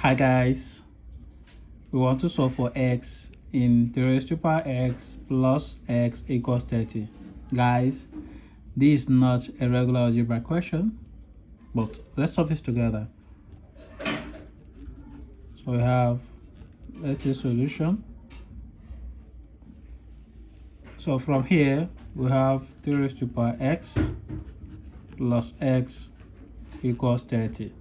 Hi guys, we want to solve for x in 3 raised to power x plus x equals 30. Guys, this is not a regular algebra question, but let's solve this together. So we have, let's say, solution. So from here we have 3 raised to power x plus x equals 30.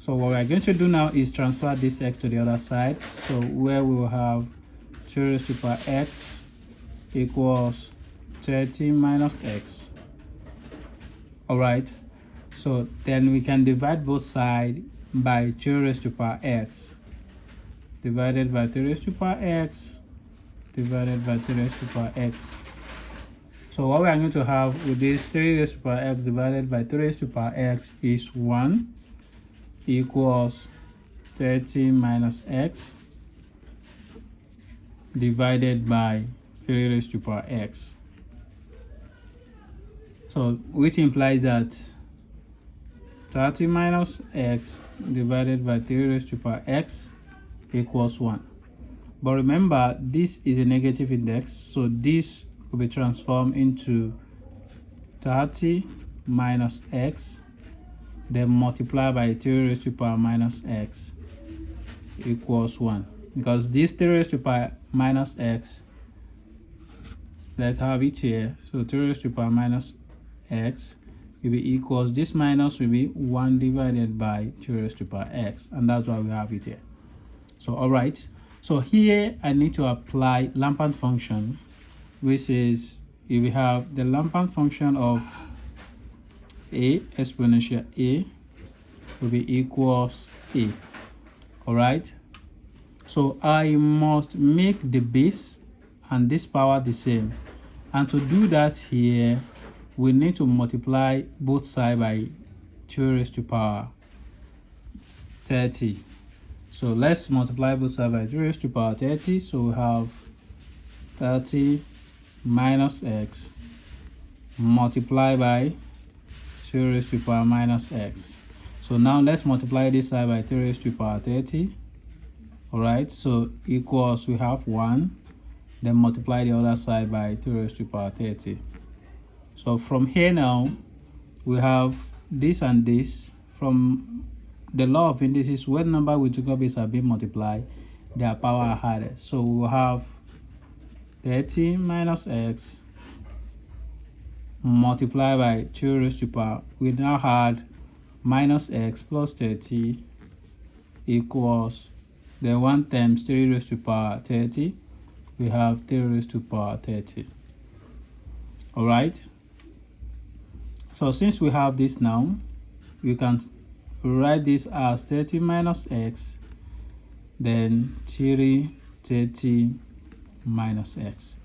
So what we are going to do now is transfer this x to the other side. So where we will have 3 raised to power x equals 30 minus x. Alright, so then we can divide both sides by 3 raised to power x divided by 3 raised to power x divided by 3 raised to power x. So what we are going to have with this 3 raised to power x divided by 3 raised to power x is 1 equals 30 minus x divided by 3 raised to power x. So which implies that 30 minus x divided by 3 raised to power x equals 1. But remember, this is a negative index, so this will be transformed into 30 minus x then multiply by 3 raised to power minus x equals 1. Because this 3 raised to power minus x, let's have it here. So 3 raised to power minus x will be equals, this minus will be 1 divided by 3 raised to power x, and that's why we have it here. So alright, so here I need to apply Lampant function, which is, if we have the Lampant function of a exponential a will be equals a. Alright, so I must make the base and this power the same, and to do that here we need to multiply both sides by 2 raised to power 30. So let's multiply both sides by 3 raised to power 30. So we have 30 minus x multiplied by 3 raised to power minus x. So now let's multiply this side by 3 raised to power 30. Alright, so equals, we have 1, then multiply the other side by 3 raised to power 30. So from here now we have this and this. From the law of indices, when number with two base are being multiplied, their power are added. So we will have 30 minus x multiplied by 2 raised to power, we now had minus x plus 30 equals, then 1 times 3 raised to power 30, we have 3 raised to power 30. Alright, so since we have this now, we can write this as 30 minus x, then 30 minus x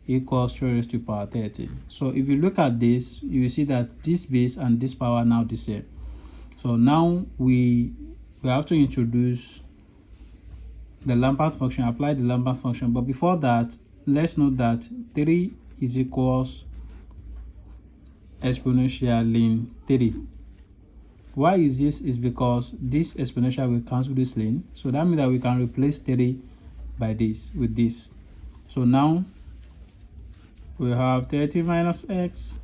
equals 3 raised to power 30. So if you look at this, you see that this base and this power are now the same. So now we have to introduce the Lampant function, apply the Lampant function. But before that, let's note that 3 is equals exponential ln 3. Why is this? Is because this exponential will cancel this ln, so that means that we can replace 3 by this with this. So now we have 30 minus x.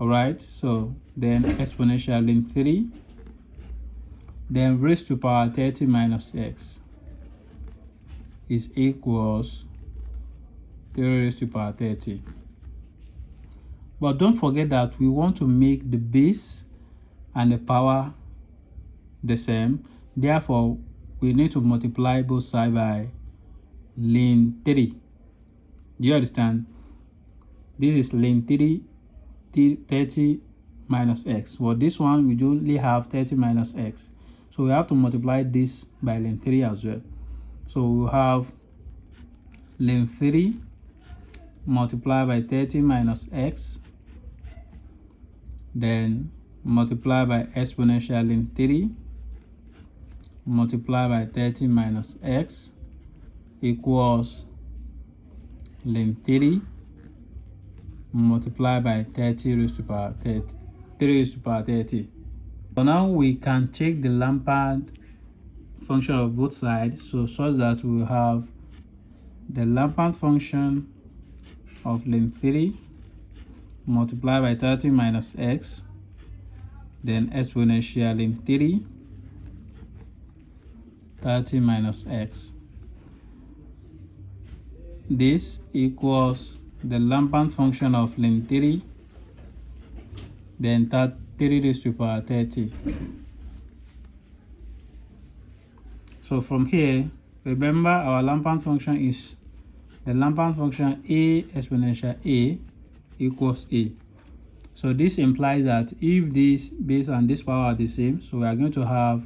Alright, so then exponential in 3, then raised to power 30 minus x is equals 3 raised to power 30. But don't forget that we want to make the base and the power the same. Therefore, we need to multiply both sides by ln 3. Do you understand? This is ln 3, 30 minus x. Well, this one we only have 30 minus x, so we have to multiply this by ln 3 as well. So we have ln 3 multiplied by 30 minus x, then multiply by exponential ln 3 multiply by 30 minus x equals ln 3 multiply by 30 raised to power 30, 3 raised to power 30. So now we can check the Olympiad function of both sides, so such that we will have the Olympiad function of lim 3 multiplied by 30 minus x, then exponential lim 3 30 minus x. This equals the Olympiad function of lim 3 then 3 raised to the power 30. So from here, remember our Olympiad function is the Olympiad function a exponential a equals a. So this implies that if this base and this power are the same, so we are going to have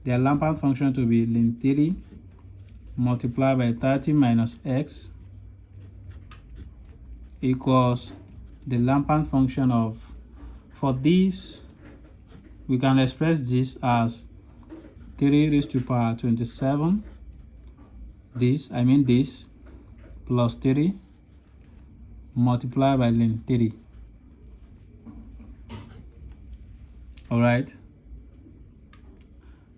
the Olympiad function to be lim 3 multiplied by 30 minus x equals the Olympiad function of, for this we can express this as 3 raised to the power 27, this plus 3 multiplied by lim 3. Alright,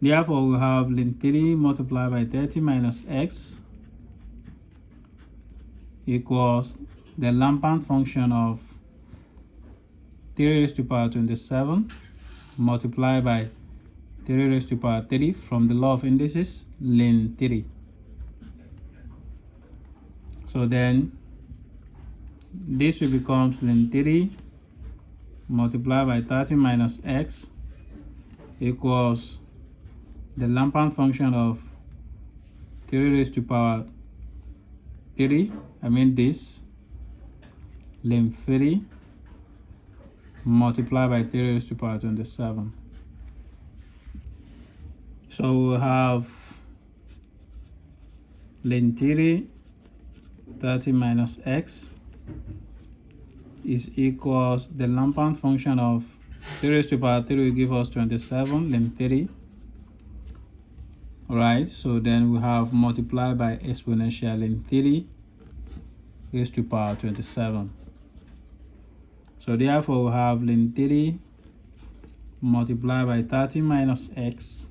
therefore we have lim 3 multiplied by 30 minus x equals the Olympiad function of 3 raised to the power 27 multiplied by 3 raised to the power 3 from the law of indices, lim 3. So then this will become lim 3 multiplied by 30 minus x equals the Olympiad function of 3 raised to the power 3, this lim 3 multiplied by 3 raised to the power 27. So we'll have lim 3 30 minus x is equals the Olympiad function of 3 raised to the power 3 will give us 27 lim 3. Alright, so then we have multiplied by exponential lim 3 raised to the power 27. So therefore we have lim 3 multiplied by 30 minus x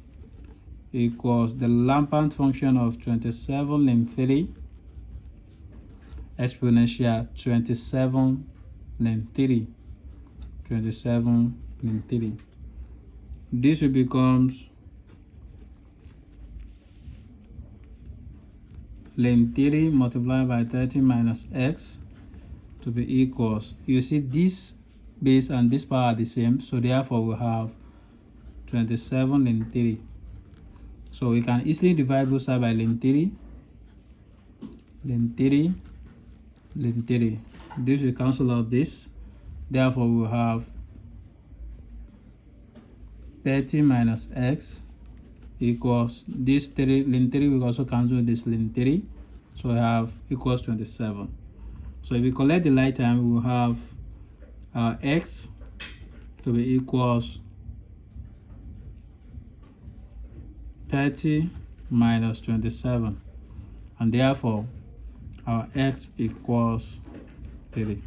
equals the Olympiad function of 27 lim 3 exponential 27 lim 3. 27 lim 3. This will become lim 3 multiplied by 30 minus x to be equals, you see this base and this power are the same, so therefore we have 27 lim 3. So we can easily divide both sides by lim 3, lim 3, lim 3. This will cancel out this, therefore we will have 30 minus x equals this 3, lim 3 will also cancel this lim 3, so we have equals 27. So if we collect the light time, we will have our x to be equals 30 minus 27, and therefore our x equals 3.